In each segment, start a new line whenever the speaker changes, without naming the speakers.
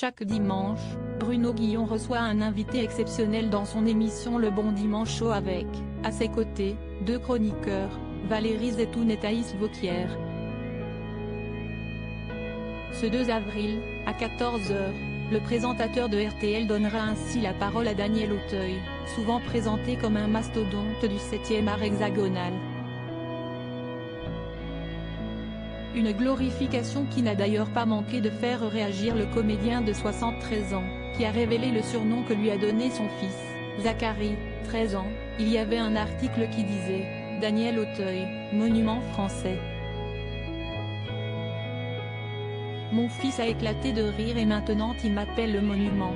Chaque dimanche, Bruno Guillon reçoit un invité exceptionnel dans son émission Le Bon Dimanche Show avec, à ses côtés, deux chroniqueurs, Valérie Zetoun et Thaïs Vauquier. Ce 2 avril, à 14 h, le présentateur de RTL donnera ainsi la parole à Daniel Auteuil, souvent présenté comme un mastodonte du 7e art hexagonal. Une glorification qui n'a d'ailleurs pas manqué de faire réagir le comédien de 73 ans, qui a révélé le surnom que lui a donné son fils, Zachary, 13 ans. Il y avait un article qui disait « Daniel Auteuil, monument français ». Mon fils a éclaté de rire et maintenant il m'appelle le monument.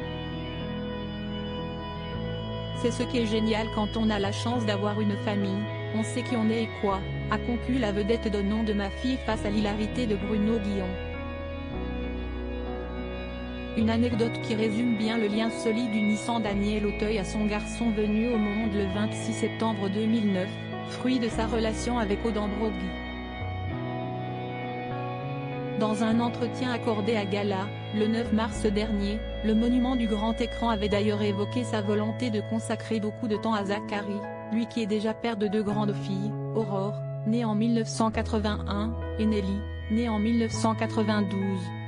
C'est ce qui est génial quand on a la chance d'avoir une famille, on sait qui on est et quoi, a conclu la vedette de nom de ma fille face à l'hilarité de Bruno Guillon. Une anecdote qui résume bien le lien solide unissant Daniel Auteuil à son garçon venu au monde le 26 septembre 2009, fruit de sa relation avec Aude Broglie. Dans un entretien accordé à Gala, le 9 mars dernier, le monument du grand écran avait d'ailleurs évoqué sa volonté de consacrer beaucoup de temps à Zachary, lui qui est déjà père de deux grandes filles, Aurore, née en 1981, et Nelly, née en 1992,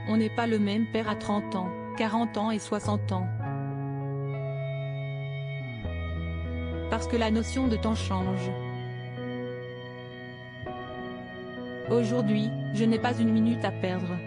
on n'est pas le même père à 30 ans, 40 ans et 60 ans. Parce que la notion de temps change. Aujourd'hui, je n'ai pas une minute à perdre.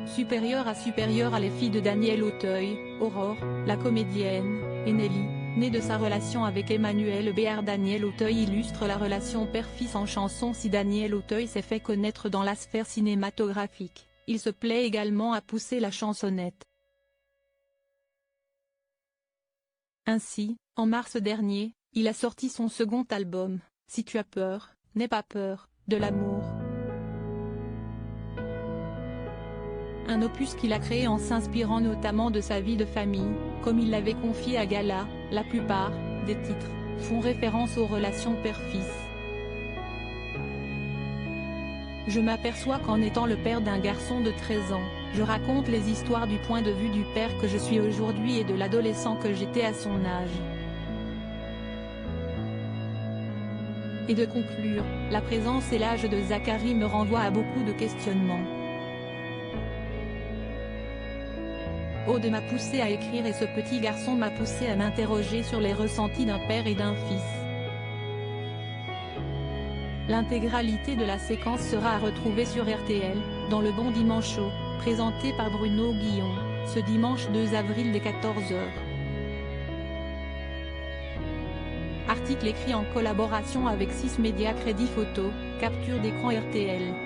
Supérieure à les filles de Daniel Auteuil, Aurore, la comédienne, et Nelly, née de sa relation avec Emmanuel Béard. Daniel Auteuil illustre la relation père-fils en chanson. Si Daniel Auteuil s'est fait connaître dans la sphère cinématographique, il se plaît également à pousser la chansonnette. Ainsi, en mars dernier, il a sorti son second album, Si tu as peur, n'aie pas peur, de l'amour. Un opus qu'il a créé en s'inspirant notamment de sa vie de famille, comme il l'avait confié à Gala. La plupart des titres font référence aux relations père-fils. Je m'aperçois qu'en étant le père d'un garçon de 13 ans, je raconte les histoires du point de vue du père que je suis aujourd'hui et de l'adolescent que j'étais à son âge. Et de conclure, la présence et l'âge de Zachary me renvoient à beaucoup de questionnements. Aude m'a poussé à écrire et ce petit garçon m'a poussé à m'interroger sur les ressentis d'un père et d'un fils. L'intégralité de la séquence sera à retrouver sur RTL, dans Le Bon Dimanche Show, présenté par Bruno Guillon, ce dimanche 2 avril dès 14 h. Article écrit en collaboration avec 6 médias. Crédit photo, capture d'écran RTL.